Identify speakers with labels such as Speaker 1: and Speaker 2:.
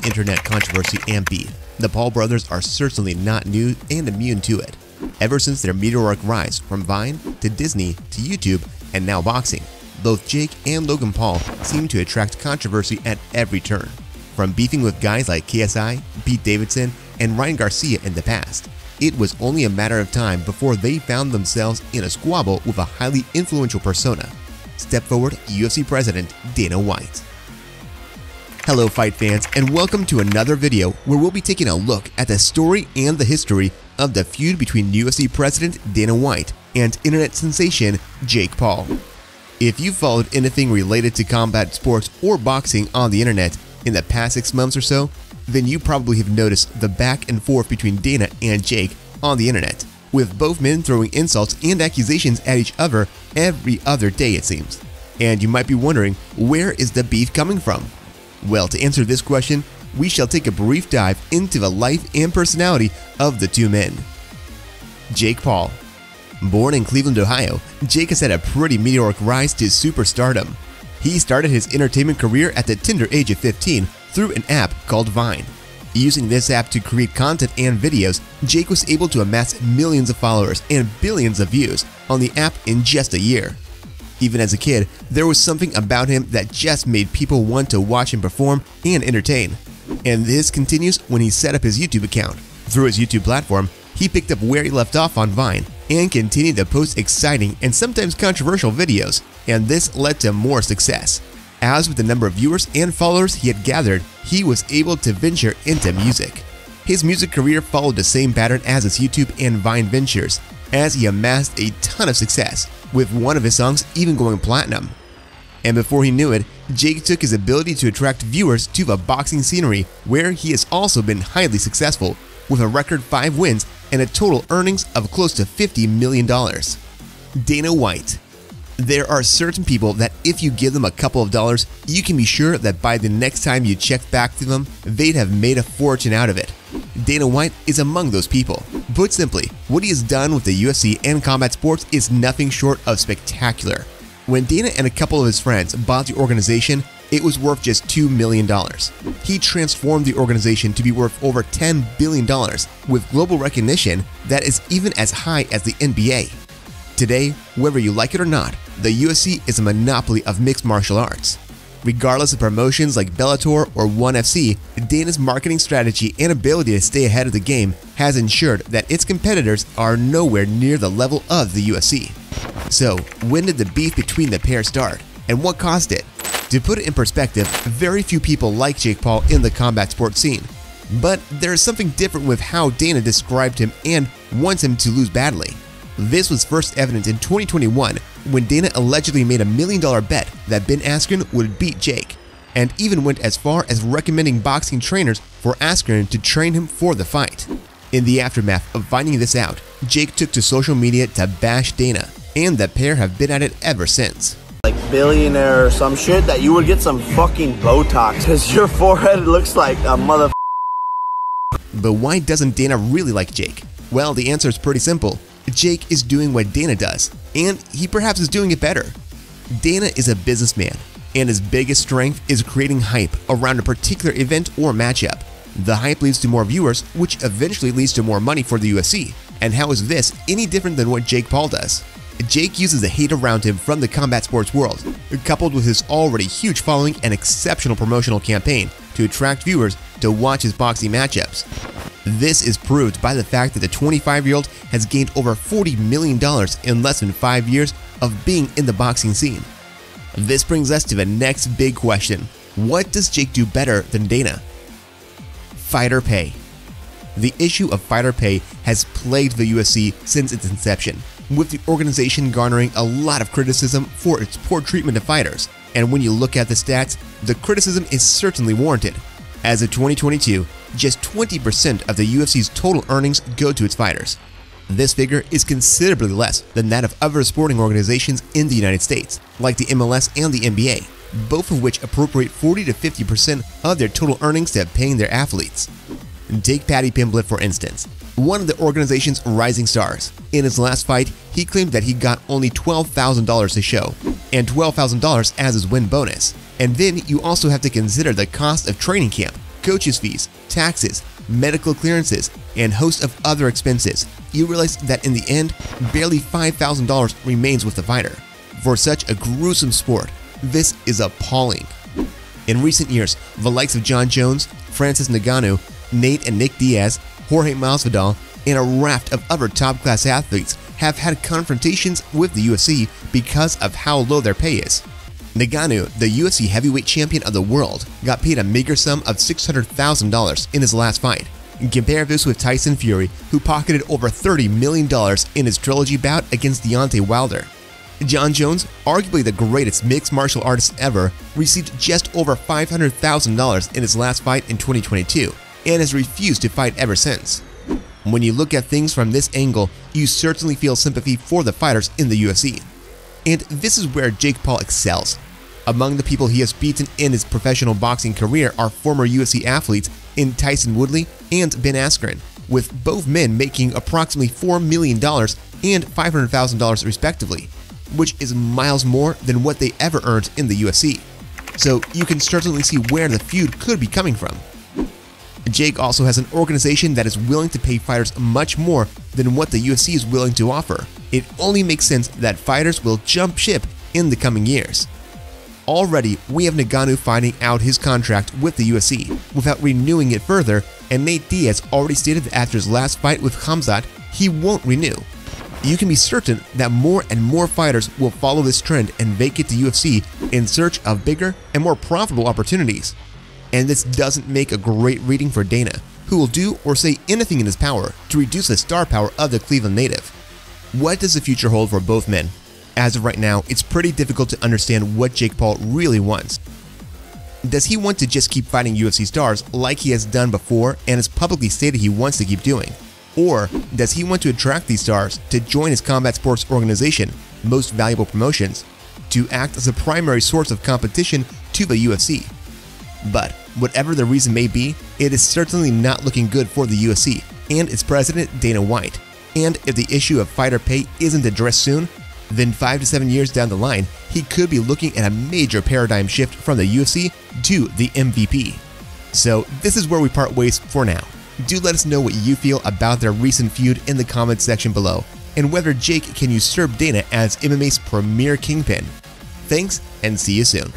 Speaker 1: the internet controversy and beef, the Paul brothers are certainly not new and immune to it. Ever since their meteoric rise from Vine to Disney to YouTube and now boxing, both Jake and Logan Paul seem to attract controversy at every turn. From beefing with guys like KSI, Pete Davidson, and Ryan Garcia in the past, it was only a matter of time before they found themselves in a squabble with a highly influential persona. Step forward, UFC President Dana White. Hello fight fans, and welcome to another video where we'll be taking a look at the story and the history of the feud between UFC President Dana White and internet sensation Jake Paul. If you've followed anything related to combat sports or boxing on the internet in the past 6 months or so, then you probably have noticed the back and forth between Dana and Jake on the internet, with both men throwing insults and accusations at each other every other day it seems. And you might be wondering, where is the beef coming from? Well, to answer this question, we shall take a brief dive into the life and personality of the two men. Jake Paul. Born in Cleveland, Ohio, Jake has had a pretty meteoric rise to superstardom. He started his entertainment career at the tender age of 15 through an app called Vine. Using this app to create content and videos, Jake was able to amass millions of followers and billions of views on the app in just a year. Even as a kid, there was something about him that just made people want to watch him perform and entertain. And this continues when he set up his YouTube account. Through his YouTube platform, he picked up where he left off on Vine and continued to post exciting and sometimes controversial videos, and this led to more success. As with the number of viewers and followers he had gathered, he was able to venture into music. His music career followed the same pattern as his YouTube and Vine ventures, as he amassed a ton of success, with one of his songs even going platinum. And before he knew it, Jake took his ability to attract viewers to the boxing scenery, where he has also been highly successful, with a record 5 wins and a total earnings of close to $50 million. Dana White. There are certain people that if you give them a couple of dollars, you can be sure that by the next time you check back to them, they'd have made a fortune out of it. Dana White is among those people. Put simply, what he has done with the UFC and combat sports is nothing short of spectacular. When Dana and a couple of his friends bought the organization, it was worth just $2 million. He transformed the organization to be worth over $10 billion, with global recognition that is even as high as the NBA. Today, whether you like it or not, the UFC is a monopoly of mixed martial arts. Regardless of promotions like Bellator or ONE FC, Dana's marketing strategy and ability to stay ahead of the game has ensured that its competitors are nowhere near the level of the UFC. So, when did the beef between the pair start, and what caused it? To put it in perspective, very few people like Jake Paul in the combat sports scene. But there is something different with how Dana described him and wants him to lose badly. This was first evident in 2021 when Dana allegedly made $1 million bet that Askren would beat Jake, and even went as far as recommending boxing trainers for Askren to train him for the fight. In the aftermath of finding this out, Jake took to social media to bash Dana, and the pair have been at it ever since.
Speaker 2: Like billionaire or some shit that you would get some fucking Botox because your forehead looks like a mother.
Speaker 1: But why doesn't Dana really like Jake? Well, the answer is pretty simple. Jake is doing what Dana does, and he perhaps is doing it better. Dana is a businessman, and his biggest strength is creating hype around a particular event or matchup. The hype leads to more viewers, which eventually leads to more money for the UFC. And how is this any different than what Jake Paul does? Jake uses the hate around him from the combat sports world, coupled with his already huge following and exceptional promotional campaign, to attract viewers to watch his boxing matchups. This is proved by the fact that the 25-year-old has gained over $40 million in less than 5 years of being in the boxing scene. This brings us to the next big question. What does Jake do better than Dana? Fighter pay. The issue of fighter pay has plagued the UFC since its inception, with the organization garnering a lot of criticism for its poor treatment of fighters. And when you look at the stats, the criticism is certainly warranted. As of 2022, just 20% of the UFC's total earnings go to its fighters. This figure is considerably less than that of other sporting organizations in the United States, like the MLS and the NBA, both of which appropriate 40 to 50% of their total earnings to paying their athletes. Take Paddy Pimblett for instance, one of the organization's rising stars. In his last fight, he claimed that he got only $12,000 to show, and $12,000 as his win bonus. And then you also have to consider the cost of training camp, coaches' fees, taxes, medical clearances, and host of other expenses, you realize that in the end, barely $5,000 remains with the fighter. For such a gruesome sport, this is appalling. In recent years, the likes of Jon Jones, Francis Ngannou, Nate and Nick Diaz, Jorge Masvidal, and a raft of other top-class athletes have had confrontations with the UFC because of how low their pay is. Ngannou, the UFC heavyweight champion of the world, got paid a meager sum of $600,000 in his last fight. Compare this with Tyson Fury, who pocketed over $30 million in his trilogy bout against Deontay Wilder. Jon Jones, arguably the greatest mixed martial artist ever, received just over $500,000 in his last fight in 2022 and has refused to fight ever since. When you look at things from this angle, you certainly feel sympathy for the fighters in the UFC. And this is where Jake Paul excels. Among the people he has beaten in his professional boxing career are former UFC athletes in Tyson Woodley and Ben Askren, with both men making approximately $4 million and $500,000 respectively, which is miles more than what they ever earned in the UFC. So you can certainly see where the feud could be coming from. Jake also has an organization that is willing to pay fighters much more than what the UFC is willing to offer. It only makes sense that fighters will jump ship in the coming years. Already, we have Ngannou fighting out his contract with the UFC without renewing it further, and Nate Diaz already stated that after his last fight with Khamzat, he won't renew. You can be certain that more and more fighters will follow this trend and vacate the UFC in search of bigger and more profitable opportunities. And this doesn't make a great reading for Dana, who will do or say anything in his power to reduce the star power of the Cleveland native. What does the future hold for both men? As of right now, it's pretty difficult to understand what Jake Paul really wants. Does he want to just keep fighting UFC stars like he has done before and has publicly stated he wants to keep doing? Or does he want to attract these stars to join his combat sports organization, Most Valuable Promotions, to act as a primary source of competition to the UFC? But whatever the reason may be, it is certainly not looking good for the UFC and its president Dana White. And if the issue of fighter pay isn't addressed soon, then 5 to 7 years down the line, he could be looking at a major paradigm shift from the UFC to the MVP. So this is where we part ways for now. Do let us know what you feel about their recent feud in the comments section below, and whether Jake can usurp Dana as MMA's premier kingpin. Thanks, and see you soon.